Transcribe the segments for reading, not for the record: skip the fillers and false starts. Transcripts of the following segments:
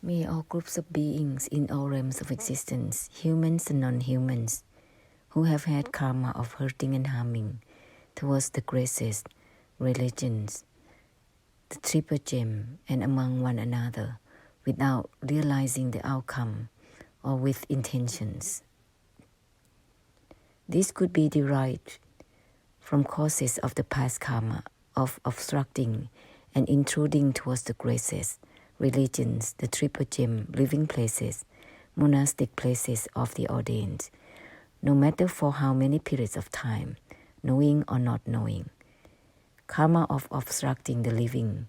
May all groups of beings in all realms of existence, humans and non-humans, who have had karma of hurting and harming towards the graces, religions, the triple gem, and among one another, without realizing the outcome or with intentions. This could be derived from causes of the past karma of obstructing and intruding towards the graces, religions, the triple gem, living places, monastic places of the ordained, no matter for how many periods of time, knowing or not knowing. Karma of obstructing the living,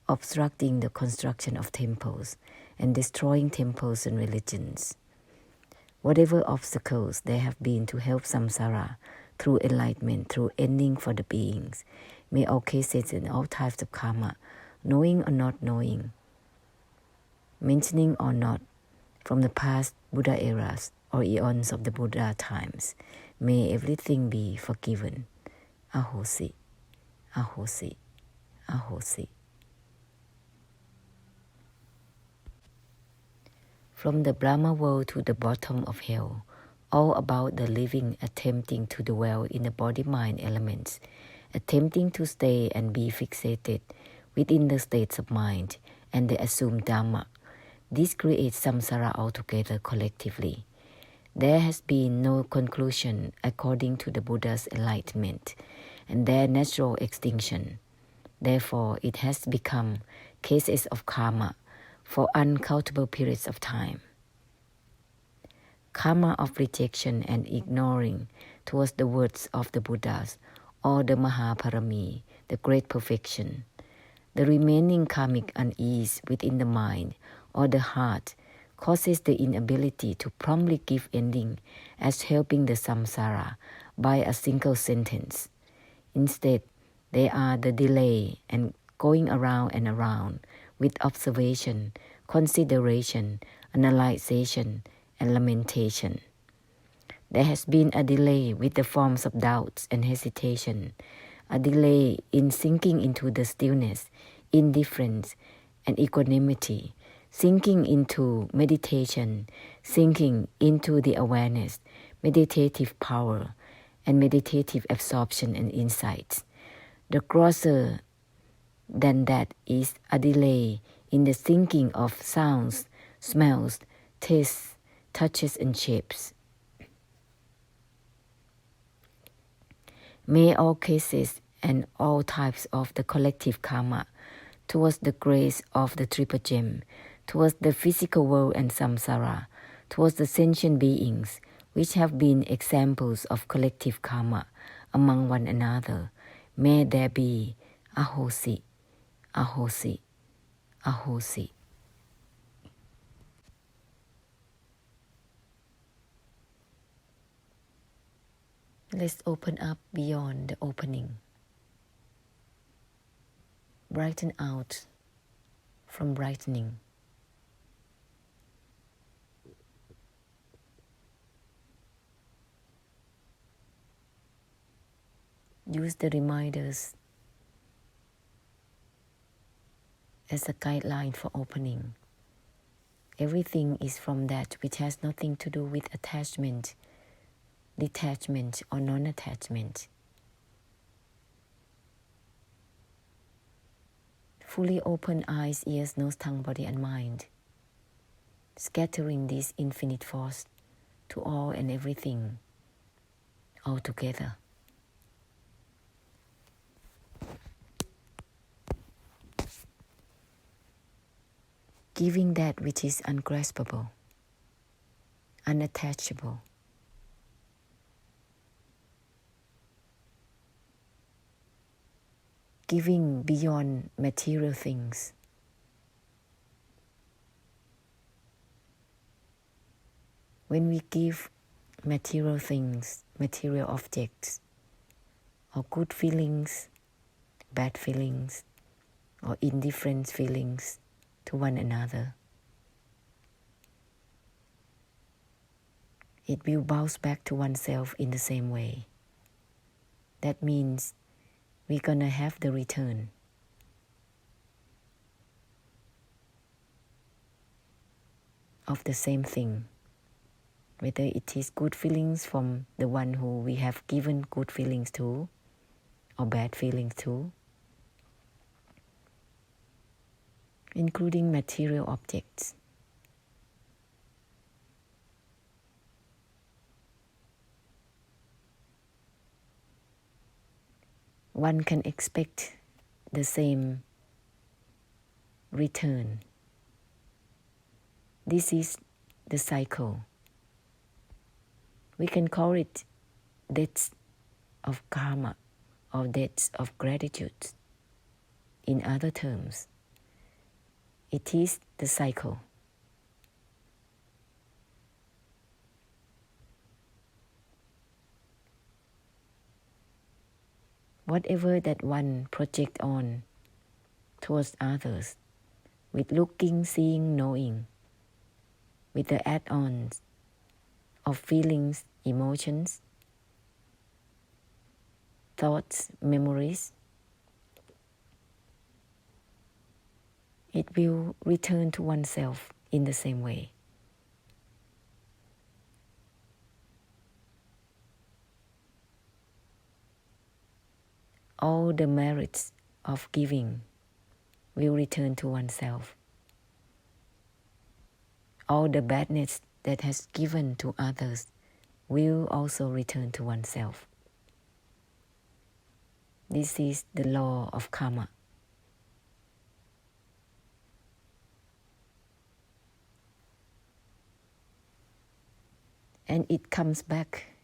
obstructing the construction of temples, and destroying temples and religions. Whatever obstacles there have been to help samsara through enlightenment, through ending for the beings, may all cases and all types of karma, knowing or not knowing, mentioning or not, from the past Buddha eras or eons of the Buddha times, may everything be forgiven. Ahosi, ahosi, ahosi. From the Brahma world to the bottom of hell, all about the living attempting to dwell in the body-mind elements, attempting to stay and be fixated within the states of mind and the assumed Dhamma. This creates samsara altogether collectively. There has been no conclusion according to the Buddha's enlightenment and their natural extinction. Therefore, it has become cases of karma for uncountable periods of time. Karma of rejection and ignoring towards the words of the Buddhas or the Mahaparami, the great perfection. The remaining karmic unease within the mind or the heart causes the inability to promptly give ending as helping the samsara by a single sentence. Instead, they are the delay and going around and around with observation, consideration, analyzation, and lamentation. There has been a delay with the forms of doubts and hesitation, a delay in sinking into the stillness, indifference, and equanimity, sinking into meditation, sinking into the awareness, meditative power, and meditative absorption and insights. The grosser than that is a delay in the sinking of sounds, smells, tastes, touches, and shapes. May all cases and all types of the collective karma towards the grace of the triple gem, towards the physical world and samsara, towards the sentient beings, which have been examples of collective karma among one another, may there be ahosi, ahosi, ahosi. Let's open up beyond the opening. Brighten out from brightening. Use the reminders as a guideline for opening. Everything is from that which has nothing to do with attachment, detachment, or non-attachment. Fully open eyes, ears, nose, tongue, body, and mind, scattering this infinite force to all and everything, all together. Giving that which is ungraspable, unattachable. Giving beyond material things. When we give material things, material objects, or good feelings, bad feelings, or indifferent feelings to one another, it will bounce back to oneself in the same way. That means we're gonna have the return. of the same thing, whether it is good feelings from the one who we have given good feelings to or bad feelings to, including material objects. One can expect the same return. This is the cycle. We can call it debts of karma or debts of gratitude. In other terms, it is the cycle. Whatever that one projects on towards others, with looking, seeing, knowing, with the add-ons of feelings, emotions, thoughts, memories, it will return to oneself in the same way. All the merits of giving will return to oneself. All the badness that has given to others will also return to oneself. This is the law of karma. And it comes back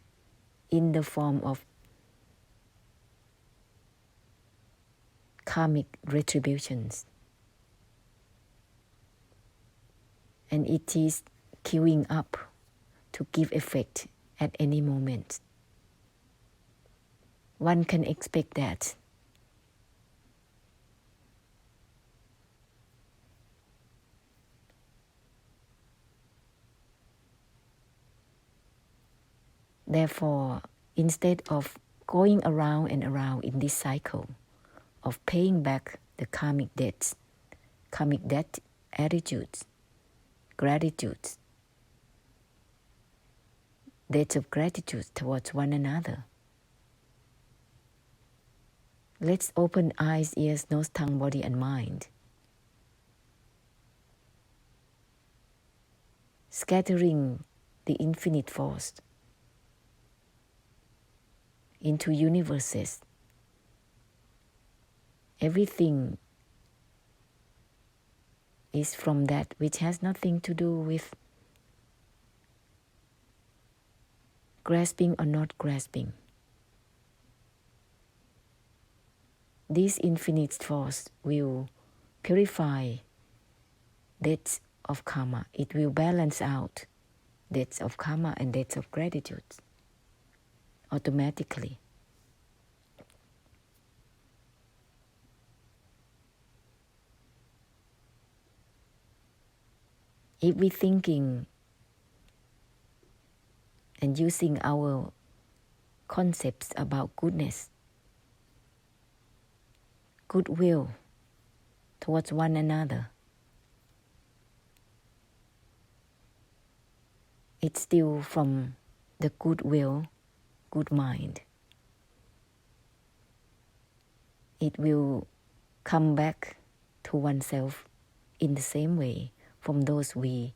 in the form of karmic retributions. And it is queuing up to give effect at any moment. One can expect that. Therefore, instead of going around and around in this cycle of paying back the karmic debts, karmic debt attitudes, gratitudes, debts of gratitude towards one another, let's open eyes, ears, nose, tongue, body, and mind. Scattering the infinite force into universes. Everything is from that which has nothing to do with grasping or not grasping. This infinite force will purify debts of karma. It will balance out debts of karma and debts of gratitude automatically. If we're thinking and using our concepts about goodness, goodwill towards one another, it's still from the goodwill, good mind. It will come back to oneself in the same way from those we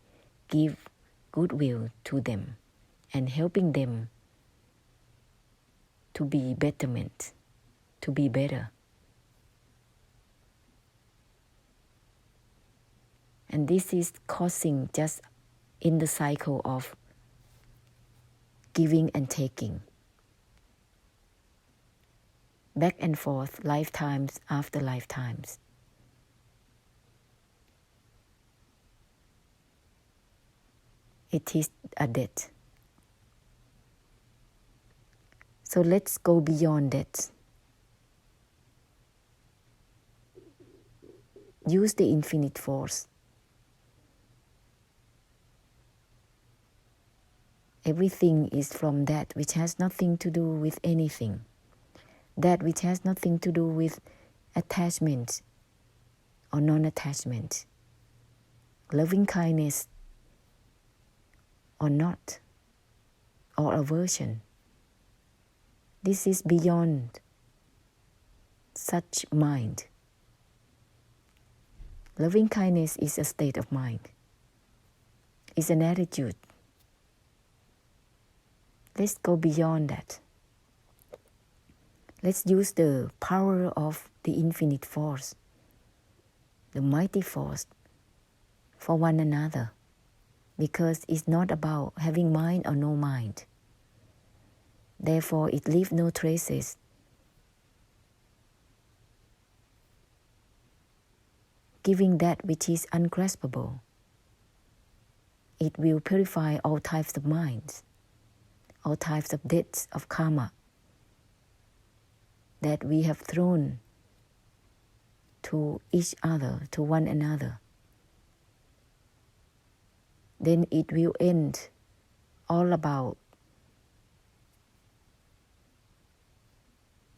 give goodwill to them and helping them to be betterment, to be better. And this is causing just in the cycle of giving and taking. Back and forth, lifetimes after lifetimes. It is a debt. So let's go beyond that. Use the infinite force. Everything is from that which has nothing to do with anything. That which has nothing to do with attachment or non-attachment. Loving kindness or not, or aversion. This is beyond such mind. Loving kindness is a state of mind. It's an attitude. Let's go beyond that. Let's use the power of the infinite force, the mighty force, for one another, because it's not about having mind or no mind. Therefore, it leaves no traces. Giving that which is ungraspable, it will purify all types of minds, all types of debts of karma that we have thrown to each other, to one another. Then it will end all about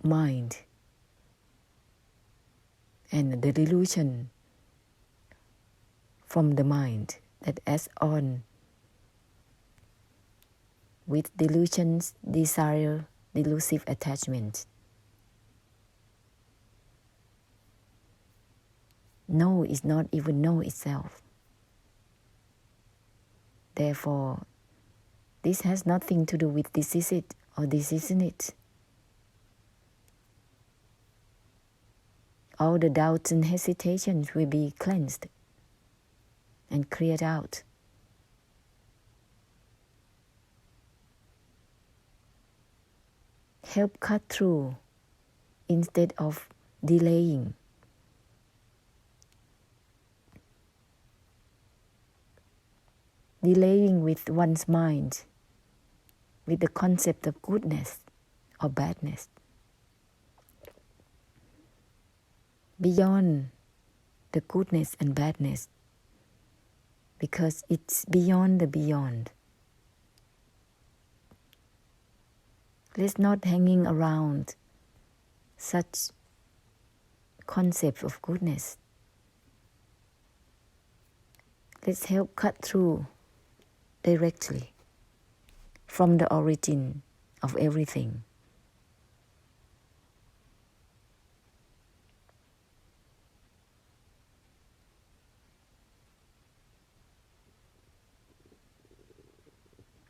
mind and the delusion from the mind that adds on with delusions, desire, delusive attachment. No is not even know itself. Therefore, this has nothing to do with this is it or this isn't it. All the doubts and hesitations will be cleansed and cleared out. Help cut through instead of delaying. Delaying with one's mind, with the concept of goodness or badness. Beyond the goodness and badness, because it's beyond the beyond. Let's not hanging around such concept of goodness. Let's help cut through directly from the origin of everything.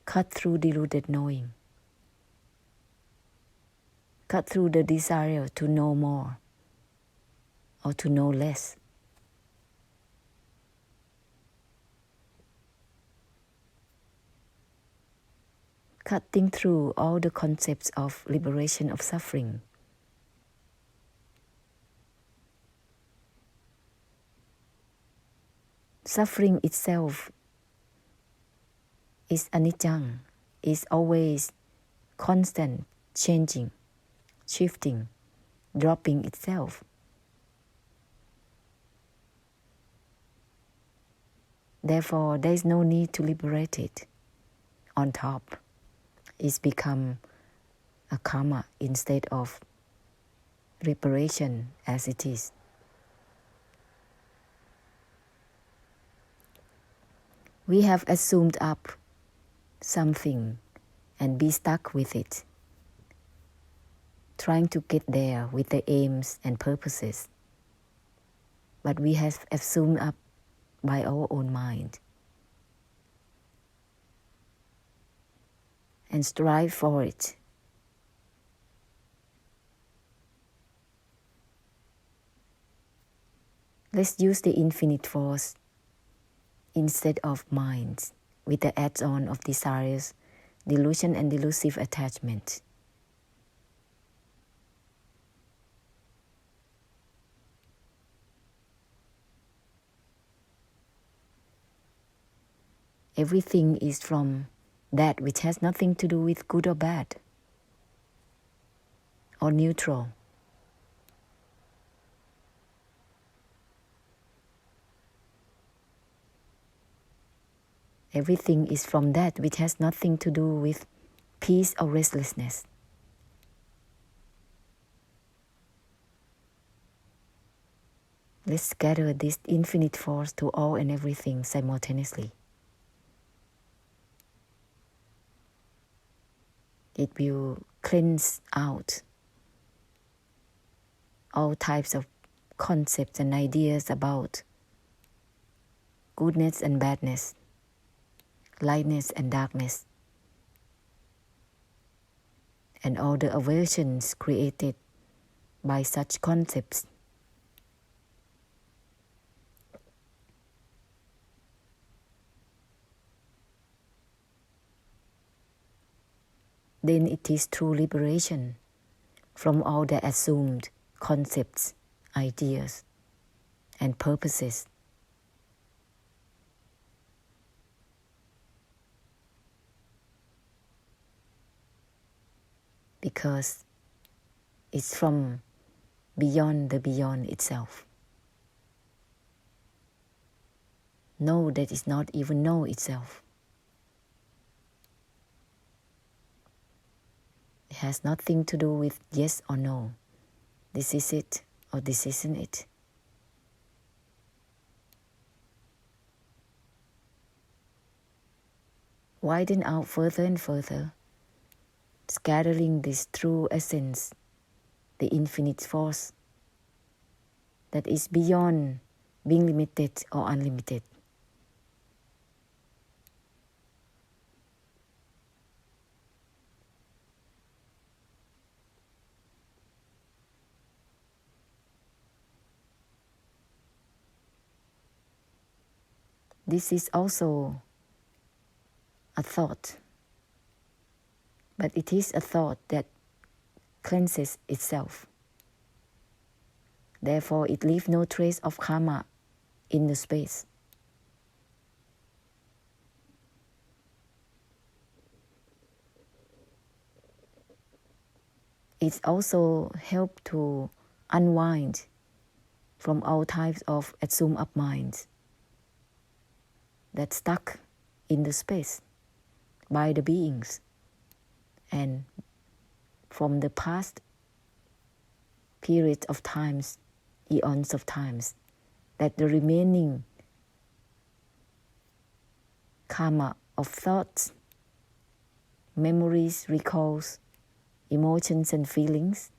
Cut through deluded knowing. Cut through the desire to know more or to know less. Cutting through all the concepts of liberation of suffering. Suffering itself is anicca, is always constant, changing, shifting, dropping itself. Therefore, there is no need to liberate it on top. It's become a karma instead of reparation as it is. We have assumed up something and be stuck with it, trying to get there with the aims and purposes. But we have assumed up by our own mind and strive for it. Let's use the infinite force instead of minds with the add-on of desires, delusion and delusive attachment. Everything is from that which has nothing to do with good or bad or neutral. Everything is from that which has nothing to do with peace or restlessness. Let's scatter this infinite force to all and everything simultaneously. It will cleanse out all types of concepts and ideas about goodness and badness, lightness and darkness, and all the aversions created by such concepts. Then it is true liberation from all the assumed concepts, ideas, and purposes. Because it's from beyond the beyond itself. Know that is not even know itself. It has nothing to do with yes or no. This is it or this isn't it. Widen out further and further, scattering this true essence, the infinite force that is beyond being limited or unlimited. This is also a thought, but it is a thought that cleanses itself. Therefore, it leaves no trace of karma in the space. It also helps to unwind from all types of assumed up minds that stuck in the space by the beings and from the past periods of times, eons of times, that the remaining karma of thoughts, memories, recalls, emotions and feelings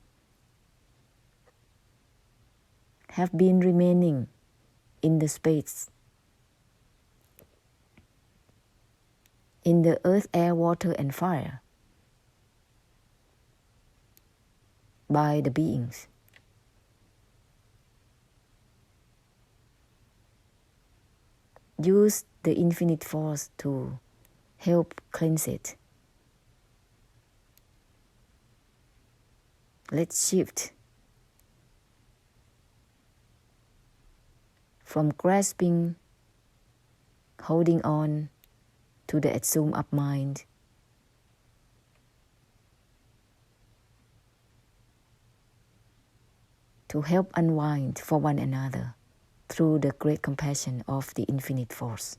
have been remaining in the space, in the earth, air, water and fire by the beings. Use the infinite force to help cleanse it. Let's shift from grasping, holding on to the assumed up mind to help unwind for one another through the great compassion of the infinite force.